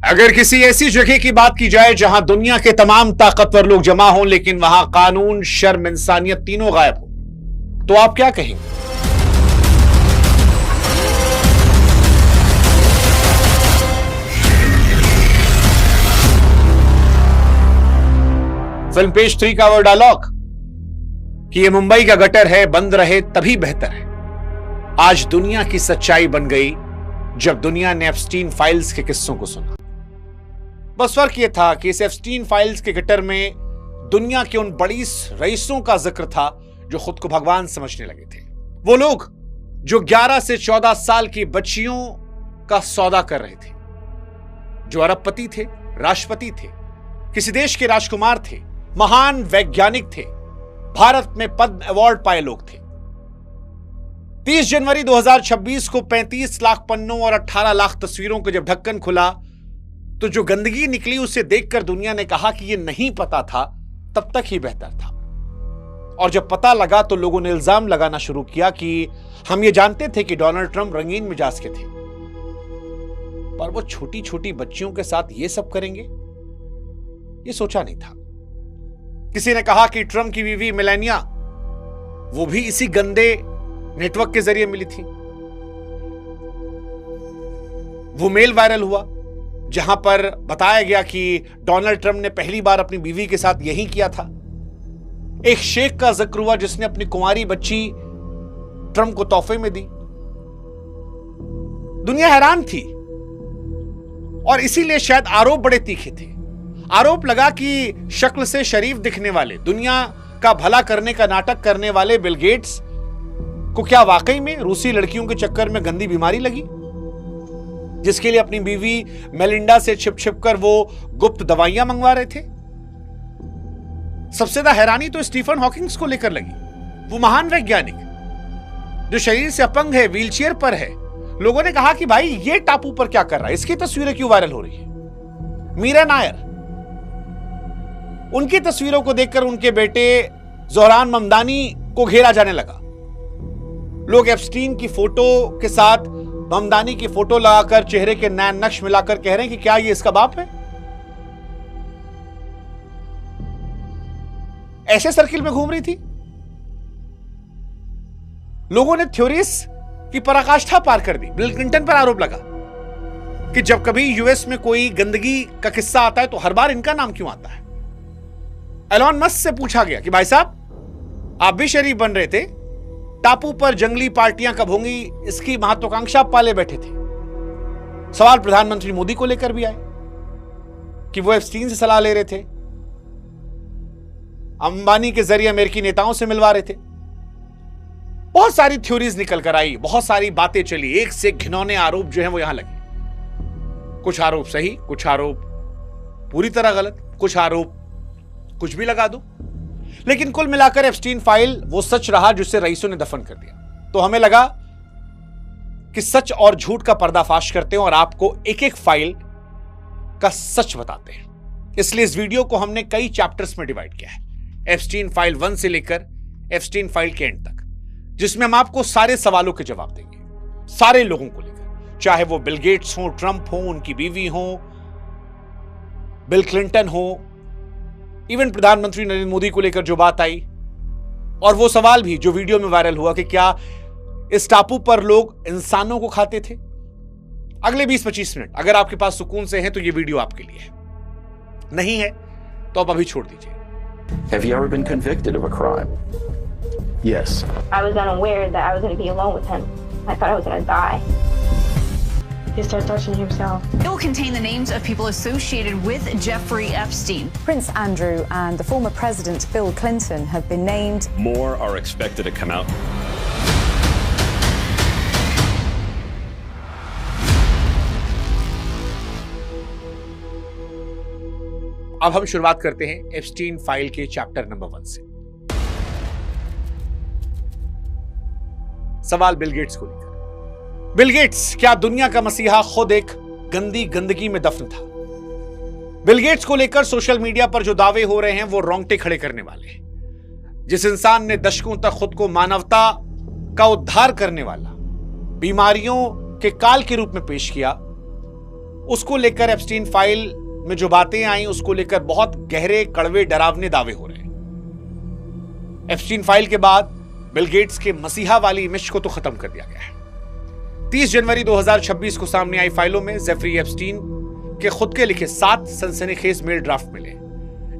अगर किसी ऐसी जगह की बात की जाए जहां दुनिया के तमाम ताकतवर लोग जमा हों लेकिन वहां कानून, शर्म, इंसानियत तीनों गायब हो, तो आप क्या कहेंगे? फिल्म पेज 3 का वो डायलॉग कि ये मुंबई का गटर है, बंद रहे तभी बेहतर है, आज दुनिया की सच्चाई बन गई जब दुनिया ने एप्स्टीन फाइल्स के किस्सों को सुना। बस फर्क यह था कि इस एप्स्टीन फाइल्स के गटर में दुनिया के उन बड़ी रईसों का जिक्र था जो खुद को भगवान समझने लगे थे। वो लोग जो 11 से 14 साल की बच्चियों का सौदा कर रहे थे, जो अरबपति थे, राष्ट्रपति थे, किसी देश के राजकुमार थे, महान वैज्ञानिक थे, भारत में पद्म अवार्ड पाए लोग थे। 30 जनवरी 2026 को 35 लाख पन्नों और 18 लाख तस्वीरों को जब ढक्कन खुला तो जो गंदगी निकली उसे देखकर दुनिया ने कहा कि यह नहीं पता था, तब तक ही बेहतर था। और जब पता लगा तो लोगों ने इल्जाम लगाना शुरू किया कि हम ये जानते थे कि डोनाल्ड ट्रंप रंगीन मिजाज के थे, पर वो छोटी छोटी बच्चियों के साथ ये सब करेंगे, ये सोचा नहीं था। किसी ने कहा कि ट्रंप की बीवी मेलानिया वो भी इसी गंदे नेटवर्क के जरिए मिली थी। वो मेल वायरल हुआ जहां पर बताया गया कि डोनाल्ड ट्रंप ने पहली बार अपनी बीवी के साथ यही किया था। एक शेख का जिक्र हुआ जिसने अपनी कुंवारी बच्ची ट्रंप को तोहफे में दी। दुनिया हैरान थी और इसीलिए शायद आरोप बड़े तीखे थे। आरोप लगा कि शक्ल से शरीफ दिखने वाले, दुनिया का भला करने का नाटक करने वाले बिल गेट्स को क्या वाकई में रूसी लड़कियों के चक्कर में गंदी बीमारी लगी, जिसके लिए अपनी बीवी मेलिंडा से छिप छिप कर वो गुप्त दवाइयां मंगवा रहे थे। सबसे ज्यादा हैरानी तो स्टीफन हॉकिंग्स को लेकर लगी। वो महान वैज्ञानिक जो शरीर से अपंग है, व्हीलचेयर पर है। लोगों ने कहा कि भाई ये टापू पर क्या कर रहा है, इसकी तस्वीरें क्यों वायरल हो रही है। मीरा नायर, उनकी तस्वीरों को देखकर उनके बेटे जोहरान ममदानी को घेरा जाने लगा। लोग एप्स्टीन की फोटो के साथ ममदानी की फोटो लगाकर चेहरे के नैन नक्श मिलाकर कह रहे हैं कि क्या ये इसका बाप है। ऐसे सर्किल में घूम रही थी। लोगों ने थ्योरीज की पराकाष्ठा पार कर दी। बिल क्लिंटन पर आरोप लगा कि जब कभी यूएस में कोई गंदगी का किस्सा आता है तो हर बार इनका नाम क्यों आता है। एलॉन मस्क से पूछा गया कि भाई साहब आप भी शरीफ बन रहे थे, टापू पर जंगली पार्टियां कब होंगी, इसकी महत्वाकांक्षा पाले बैठे थे। सवाल प्रधानमंत्री मोदी को लेकर भी आए कि वो एप्स्टीन से सलाह ले रहे थे, अंबानी के जरिए अमेरिकी नेताओं से मिलवा रहे थे। बहुत सारी थ्योरीज निकल कर आई, बहुत सारी बातें चली, एक से घिनौने आरोप जो हैं वो यहां लगे। कुछ आरोप सही, कुछ आरोप पूरी तरह गलत, कुछ आरोप कुछ भी लगा दो, लेकिन कुल मिलाकर एप्स्टीन फाइल वो सच रहा जिसे रईसों ने दफन कर दिया। तो हमें लगा कि सच और झूठ का पर्दाफाश करते हैं और आपको एक एक फाइल का सच बताते हैं। इसलिए इस वीडियो को हमने कई चैप्टर्स में डिवाइड किया है, एप्स्टीन फाइल 1 से लेकर एप्स्टीन फाइल के एंड तक, जिसमें हम आपको सारे सवालों के जवाब देंगे, सारे लोगों को लेकर, चाहे वो बिल गेट्स हो, ट्रंप हो, उनकी बीवी हो, बिल क्लिंटन हो, इवन प्रधानमंत्री नरेंद्र मोदी को लेकर जो बात आई, और वो सवाल भी जो वीडियो में वायरल हुआ कि क्या इस टापू पर लोग इंसानों को खाते थे। अगले 20-25 मिनट अगर आपके पास सुकून से हैं तो ये वीडियो आपके लिए है, नहीं है तो आप अभी छोड़ दीजिए। Have you ever been convicted of a crime? Yes. I was unaware that I was going to be alone with him. I thought I was going to die. He started touching himself. It will contain the names of people associated with Jeffrey Epstein. Prince Andrew and the former president Bill Clinton have been named. More are expected to come out. अब हम शुरुआत करते हैं Epstein file के chapter number 1 से। सवाल Bill Gates को लेकर। बिल गेट्स क्या दुनिया का मसीहा खुद एक गंदी गंदगी में दफन था? बिल गेट्स को लेकर सोशल मीडिया पर जो दावे हो रहे हैं वो रोंगटे खड़े करने वाले हैं। जिस इंसान ने दशकों तक खुद को मानवता का उद्धार करने वाला, बीमारियों के काल के रूप में पेश किया, उसको लेकर एप्स्टीन फाइल में जो बातें आई उसको लेकर बहुत गहरे, कड़वे, डरावने दावे हो रहे हैं। एप्स्टीन फाइल के बाद बिल गेट्स के मसीहा वाली इमेज को तो खत्म कर दिया गया है। 30 जनवरी 2026 को सामने आई फाइलों में जेफरी एप्स्टीन के खुद के लिखे 7 सनसनीखेज मेल ड्राफ्ट मिले,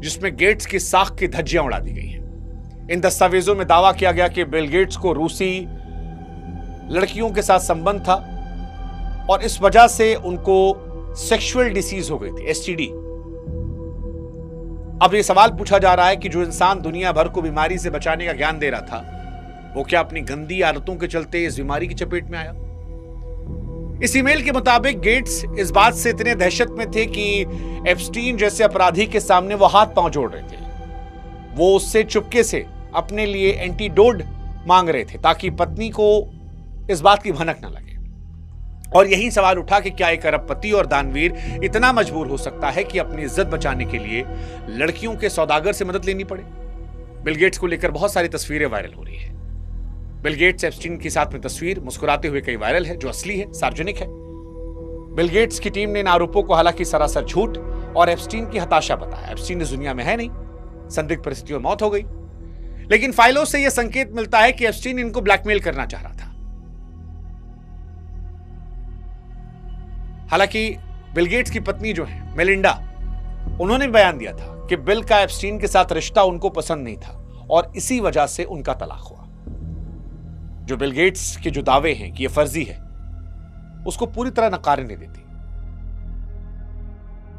जिसमें गेट्स की साख की धज्जियां उड़ा दी गई हैं। इन दस्तावेजों में दावा किया गया कि बिल गेट्स को रूसी लड़कियों के साथ संबंध था और इस वजह से उनको सेक्सुअल डिसीज हो गई थी, एसटीडी। अब यह सवाल पूछा जा रहा है कि जो इंसान दुनिया भर को बीमारी से बचाने का ज्ञान दे रहा था, वो क्या अपनी गंदी आदतों के चलते इस बीमारी की चपेट में आया? इस ईमेल के मुताबिक गेट्स इस बात से इतने दहशत में थे कि एप्स्टीन जैसे अपराधी के सामने वो हाथ पांव जोड़ रहे थे। वो उससे चुपके से अपने लिए एंटीडोड मांग रहे थे ताकि पत्नी को इस बात की भनक न लगे। और यही सवाल उठा कि क्या एक अरबपति और दानवीर इतना मजबूर हो सकता है कि अपनी इज्जत बचाने के लिए लड़कियों के सौदागर से मदद लेनी पड़े? बिल गेट्स को लेकर बहुत सारी तस्वीरें वायरल हो रही है। बिल गेट्स एप्स्टीन के साथ में तस्वीर मुस्कुराते हुए कई वायरल है, जो असली है, सार्वजनिक है। बिल गेट्स की टीम ने इन आरोपों को हालांकि सरासर झूठ और एप्स्टीन की हताशा बताया। एप्स्टीन इस दुनिया में है नहीं, संदिग्ध परिस्थितियों में मौत हो गई। लेकिन फाइलों से यह संकेत मिलता है कि एप्स्टीन इनको ब्लैकमेल करना चाह रहा था। हालांकि बिल गेट्स की पत्नी जो है मेलिंडा, उन्होंने बयान दिया था कि बिल का एप्स्टीन के साथ रिश्ता उनको पसंद नहीं था और इसी वजह से उनका तलाक हुआ। जो बिल गेट्स के जो दावे हैं कि यह फर्जी है, उसको पूरी तरह नकारने देती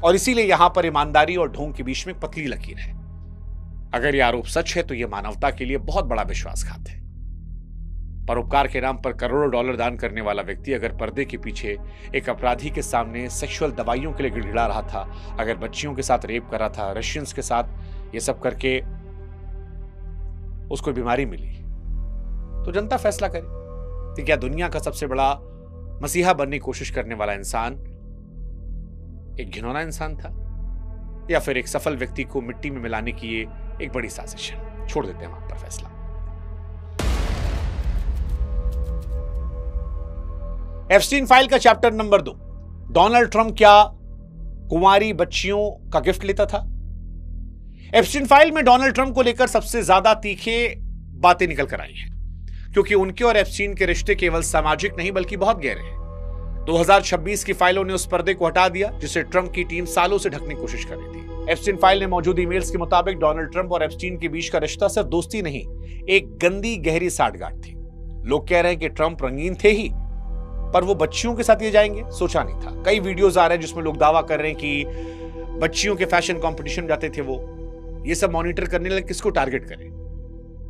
और इसीलिए यहां पर ईमानदारी और ढोंग के बीच में पतली लकीर है। अगर यह आरोप सच है तो यह मानवता के लिए बहुत बड़ा विश्वासघात है। परोपकार के नाम पर करोड़ों डॉलर दान करने वाला व्यक्ति अगर पर्दे के पीछे एक अपराधी के सामने सेक्सुअल दवाइयों के लिए गिड़गिड़ा रहा था, अगर बच्चियों के साथ रेप कर रहा था, रशियंस के साथ ये सब करके उसको बीमारी मिली, तो जनता फैसला करे कि क्या दुनिया का सबसे बड़ा मसीहा बनने की कोशिश करने वाला इंसान एक घिनौना इंसान था या फिर एक सफल व्यक्ति को मिट्टी में मिलाने की ये एक बड़ी साजिश है। छोड़ देते हैं वहां पर फैसला। एप्स्टीन फाइल का चैप्टर नंबर 2, डोनाल्ड ट्रंप क्या कुंवारी बच्चियों का गिफ्ट लेता था? एप्स्टीन फाइल में डोनाल्ड ट्रंप को लेकर सबसे ज्यादा तीखे बातें निकल कर आई हैं, क्योंकि उनके और एप्स्टीन के रिश्ते केवल सामाजिक नहीं बल्कि बहुत गहरे हैं। 2026 की फाइलों ने उस पर्दे को हटा दिया जिसे ट्रंप की टीम सालों से ढकने की कोशिश कर रही थी। एप्स्टीन फाइल में मौजूद ईमेल्स के मुताबिक डोनाल्ड ट्रंप और एप्स्टीन के बीच का रिश्ता सिर्फ दोस्ती नहीं, एक गंदी गहरी साठगांठ थी। लोग कह रहे हैं कि ट्रंप रंगीन थे ही, पर वो बच्चियों के साथ ये जाएंगे सोचा नहीं था। कई वीडियोस आ रहे हैं जिसमें लोग दावा कर रहे हैं कि बच्चियों के फैशन कंपटीशन जाते थे वो। ये सब मॉनिटर करने लगे किसको टारगेट करें।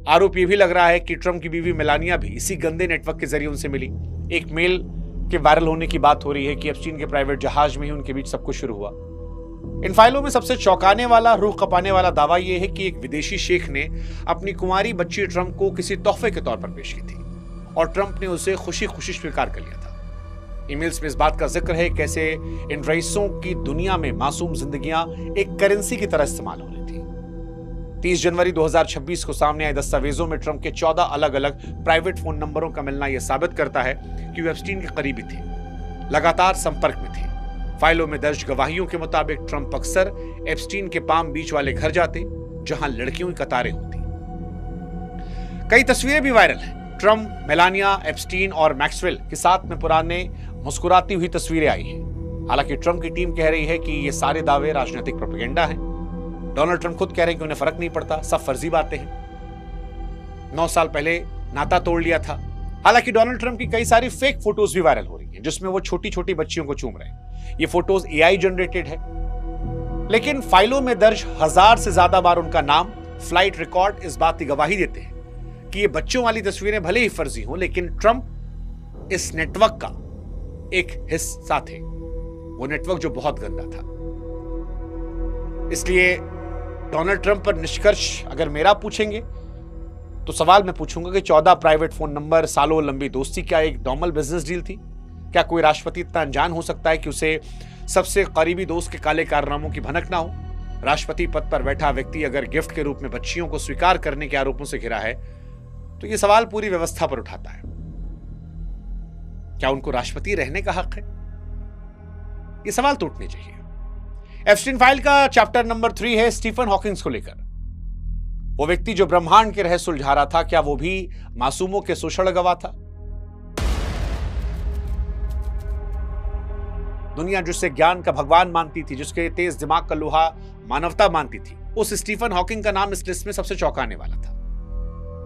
आरोप ये भी लग रहा है कि ट्रंप की बीवी मेलानिया भी इसी गंदे नेटवर्क के जरिए उनसे मिली। एक मेल के वायरल होने की बात हो रही है कि एप्स्टीन के प्राइवेट जहाज में ही उनके बीच सब कुछ शुरू हुआ। इन फाइलों में सबसे चौंकाने वाला, रूह कपाने वाला दावा यह है कि एक विदेशी शेख ने अपनी कुंवारी बच्ची ट्रंप को किसी तोहफे के तौर पर पेश की थी और ट्रंप ने उसे खुशी खुशी स्वीकार कर लिया था। ईमेल्स में इस बात का जिक्र है कैसे इन रईसों की दुनिया में मासूम जिंदगियां एक करेंसी की तरह इस्तेमाल हो रही थी। 30 जनवरी 2026 को सामने आए दस्तावेजों में ट्रंप के 14 अलग अलग प्राइवेट फोन नंबरों का मिलना यह साबित करता है कि वे एप्स्टीन के करीबी थे, लगातार संपर्क में थे। फाइलों में दर्ज गवाहियों के मुताबिक ट्रंप अक्सर एप्स्टीन के पाम बीच वाले घर जाते जहां लड़कियों की कतारें होती। कई तस्वीरें भी वायरल हैं। ट्रंप, मेलानिया, एप्स्टीन और मैक्सवेल के साथ में पुराने मुस्कुराती हुई तस्वीरें आई हैं। हालांकि ट्रंप की टीम कह रही है कि ये सारे दावे राजनीतिक प्रोपेगेंडा हैं। डोनाल्ड ट्रंप खुद कह रहे हैं कि उन्हें फर्क नहीं पड़ता, सब फर्जी बातें हैं। 9 साल पहले नाता तोड़ लिया था। हालांकि डोनाल्ड ट्रंप की कई सारी फेक फोटोज भी वायरल हो रही हैं जिसमें वो छोटी छोटी बच्चियों को चूम रहे हैं। ये फोटोज AI जनरेटेड है, लेकिन फाइलों में दर्ज 1000 से ज्यादा बार उनका नाम, फ्लाइट रिकॉर्ड इस बात की गवाही देते हैं कि ये बच्चों वाली तस्वीरें भले ही फर्जी हों, लेकिन ट्रंप इस नेटवर्क का एक हिस्सा थे। वो नेटवर्क जो बहुत गंदा था। इसलिए डोनाल्ड ट्रंप पर निष्कर्ष अगर मेरा पूछेंगे तो सवाल मैं पूछूंगा कि 14 प्राइवेट फोन नंबर, सालों लंबी दोस्ती क्या एक नॉर्मल बिजनेस डील थी? क्या कोई राष्ट्रपति इतना अनजान हो सकता है कि उसे सबसे करीबी दोस्त के काले कारनामों की भनक ना हो? राष्ट्रपति पद पर बैठा व्यक्ति अगर गिफ्ट के रूप में बच्चियों को स्वीकार करने के आरोपों से घिरा है तो यह सवाल पूरी व्यवस्था पर उठाता है। क्या उनको राष्ट्रपति रहने का हक है? ये सवाल तो उठने चाहिए। एप्स्टीन फाइल का चैप्टर नंबर 3 है स्टीफन हॉकिंग्स को लेकर। वो व्यक्ति जो ब्रह्मांड के रहस्य सुलझा रहा था, क्या वो भी मासूमों के शोषण गवाह था? दुनिया जिससे ज्ञान का भगवान मानती थी, जिसके तेज दिमाग का लोहा मानवता मानती थी, उस स्टीफन हॉकिंग का नाम इस लिस्ट में सबसे चौंकाने वाला था।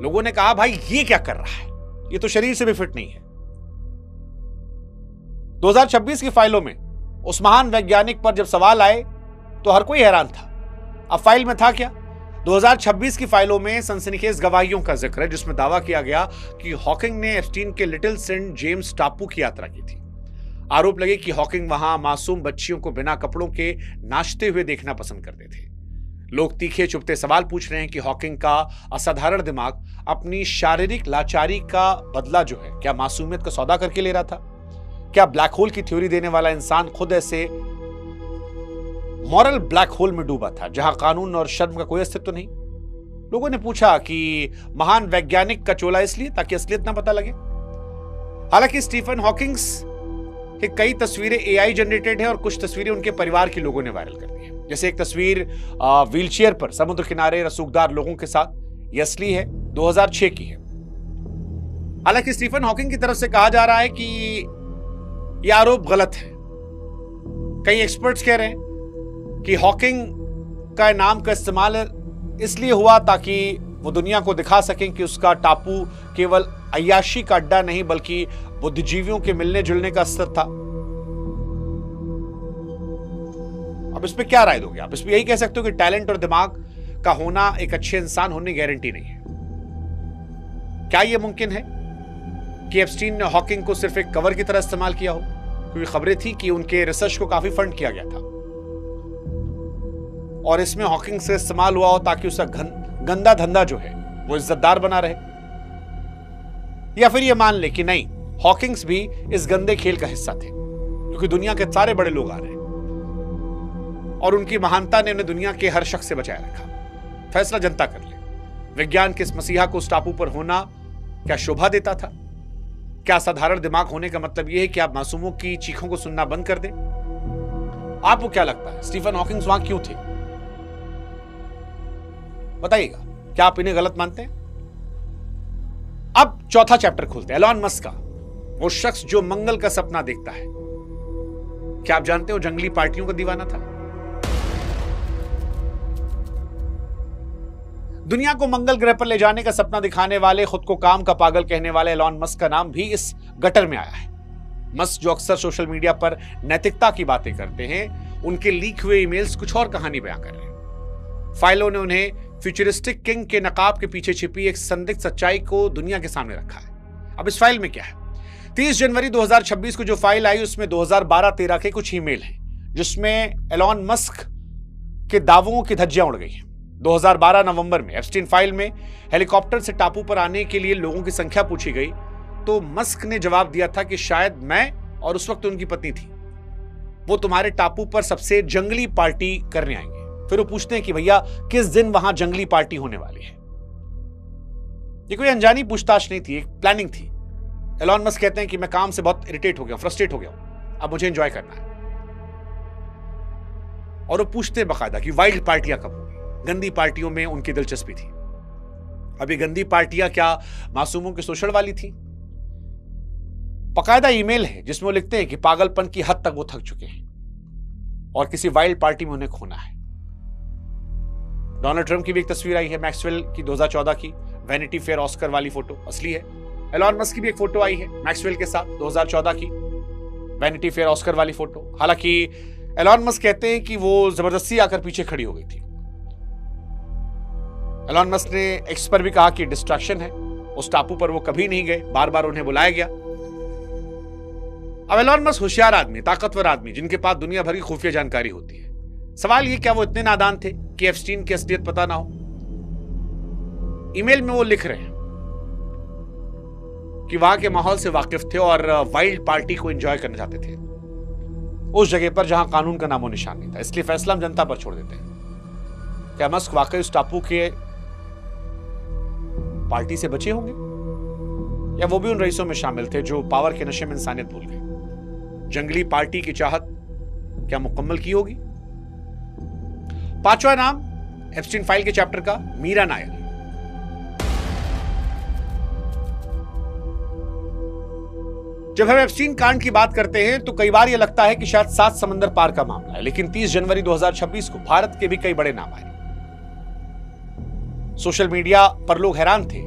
लोगों ने कहा भाई ये क्या कर रहा है, ये तो शरीर से भी फिट नहीं है। 2026 की फाइलों में उस महान वैज्ञानिक पर जब सवाल आए तो हर कोई हैरान था। अब फाइल में था क्या? 2026 की फाइलों में सनसनीखेज गवाहियों का जिक्र है, जिसमें दावा किया गया कि हॉकिंग ने एप्स्टीन के लिटिल सेंट जेम्स टापू की यात्रा की थी। आरोप लगे कि हॉकिंग वहां मासूम बच्चियों को बिना कपड़ों के नाचते हुए देखना पसंद करते थे। लोग तीखे चुभते सवाल पूछ रहे हैं कि हॉकिंग का असाधारण दिमाग अपनी शारीरिक लाचारी का बदला जो है, क्या मासूमियत का सौदा करके ले रहा था? क्या ब्लैक होल की थ्योरी देने वाला इंसान खुद ऐसे मॉरल ब्लैक होल में डूबा था जहां कानून और शर्म का कोई अस्तित्व नहीं? लोगों ने पूछा कि महान वैज्ञानिक का चोला इसलिए ताकि असलियत ना पता लगे। हालांकि स्टीफन हॉकिंग्स की कई तस्वीरें एआई जनरेटेड है और कुछ तस्वीरें उनके परिवार के लोगों ने वायरल कर दी है। जैसे एक तस्वीर व्हीलचेयर पर समुद्र किनारे रसूखदार लोगों के साथ, ये असली है, 2006 की है। हालांकि स्टीफन हॉकिंग की तरफ से कहा जा रहा है कि यह आरोप गलत है। कई एक्सपर्ट्स कह रहे हैं कि हॉकिंग का नाम का इस्तेमाल इसलिए हुआ ताकि वो दुनिया को दिखा सकें कि उसका टापू केवल अय्याशी का अड्डा नहीं बल्कि बुद्धिजीवियों के मिलने जुलने का स्तर था। अब इस पे क्या राय दोगे आप? इस पे यही कह सकते हो कि टैलेंट और दिमाग का होना एक अच्छे इंसान होने की गारंटी नहीं है। क्या यह मुमकिन है कि एप्स्टीन ने हॉकिंग को सिर्फ एक कवर की तरह इस्तेमाल किया हो? क्योंकि खबरें थी कि उनके रिसर्च को काफी फंड किया गया था और इसमें हॉकिंग से इस्तेमाल हुआ हो ताकि उसका गंदा धंधा जो है वो इज्जतदार बना रहे। या फिर ये मान ले कि नहीं, हॉकिंग्स भी इस गंदे खेल का हिस्सा थे, क्योंकि दुनिया के सारे बड़े लोग आ रहे हैं और उनकी महानता ने उन्हें दुनिया के हर शख्स से बचाए रखा। फैसला जनता कर ले। विज्ञान के इस मसीहा को उस टापू पर होना क्या शोभा देता था? क्या साधारण दिमाग होने का मतलब यह है कि आप मासूमों की चीखों को सुनना बंद कर दें? आपको क्या लगता है, स्टीफन हॉकिंग्स वहां क्यों थे? बताइएगा, क्या आप इन्हें गलत मानते हैं? अब चौथा चैप्टर खोलते हैं, एलॉन मस्क का, वो शख्स जो मंगल का सपना देखता है। क्या आप जानते हो जंगली पार्टियों का दीवाना था? दुनिया को मंगल ग्रह पर ले जाने का सपना दिखाने वाले, खुद को काम का पागल कहने वाले एलॉन मस्क का नाम भी इस गटर में आया है। मस्क जो अक्सर सोशल मीडिया पर नैतिकता की बातें करते हैं, उनके लीक हुए ईमेल्स कुछ और कहानी बयां कर रहे हैं। फाइलों ने उन्हें फ्यूचरिस्टिक किंग के नकाब के पीछे छिपी एक संदिग्ध सच्चाई को दुनिया के सामने रखा है। अब इस फाइल में क्या है? 30 जनवरी 2026 को जो फाइल आई उसमें 2012-13 के कुछ ईमेल हैं, जिसमें एलॉन मस्क के दावों की धज्जियां उड़ गई हैं। 2012 नवंबर में एप्स्टीन फाइल में हेलीकॉप्टर से टापू पर आने के लिए लोगों की संख्या पूछी गई तो मस्क ने जवाब दिया था कि शायद मैं और उस वक्त उनकी पत्नी थी, वो तुम्हारे टापू पर सबसे जंगली पार्टी करने आएंगे। फिर वो पूछते हैं कि भैया किस दिन वहां जंगली पार्टी होने वाली है? ये कोई अनजानी पूछताछ नहीं थी, एक प्लानिंग थी। एलॉन मस्क कहते हैं कि मैं काम से बहुत इरिटेट हो गया, फ्रस्ट्रेट हो गया हूं, अब मुझे एंजॉय करना है। और वो पूछते हैं बाकायदा कि वाइल्ड पार्टियां कब होंगी? गंदी पार्टियों में उनकी दिलचस्पी थी। अब ये गंदी पार्टियां क्या मासूमों के शोषण वाली थी? बाकायदा ईमेल है जिसमें वो लिखते हैं कि पागलपन की हद तक वो थक चुके हैं और किसी वाइल्ड पार्टी में उन्हें खोना है। डोनाल्ड ट्रंप की भी एक तस्वीर आई है, मैक्सवेल की 2014 की वैनिटी फेयर ऑस्कर वाली फोटो असली है। एलॉन मस्क की भी एक फोटो आई है मैक्सवेल के साथ 2014 की वैनिटी फेयर ऑस्कर वाली फोटो। हालांकि एलॉन मस्क कहते हैं कि वो जबरदस्ती आकर पीछे खड़ी हो गई थी। एलॉन मस्क ने एक्स पर भी कहा कि डिस्ट्रैक्शन है, उस टापू पर वो कभी नहीं गए, बार बार उन्हें बुलाया गया। अब एलॉन मस्क होशियार आदमी, ताकतवर आदमी, जिनके पास दुनिया भर की खुफिया जानकारी होती है। सवाल ये, क्या वो इतने नादान थे कि एप्स्टीन की असलियत पता ना हो? ईमेल में वो लिख रहे हैं कि वहां के माहौल से वाकिफ थे और वाइल्ड पार्टी को एंजॉय करना चाहते थे उस जगह पर जहां कानून का नामो निशान नहीं था। इसलिए फैसला हम जनता पर छोड़ देते हैं। क्या मस्क वाकई उस टापू के पार्टी से बचे होंगे या वो भी उन रईसों में शामिल थे जो पावर के नशे में इंसानियत भूल गए? जंगली पार्टी की चाहत क्या मुकम्मल की होगी? पांचवा नाम एप्स्टीन फाइल के चैप्टर का, मीरा नायर। जब हम एप्स्टीन कांड की बात करते हैं तो कई बार यह लगता है कि शायद 7 समंदर पार का मामला है, लेकिन 30 जनवरी 2026 को भारत के भी कई बड़े नाम आए। सोशल मीडिया पर लोग हैरान थे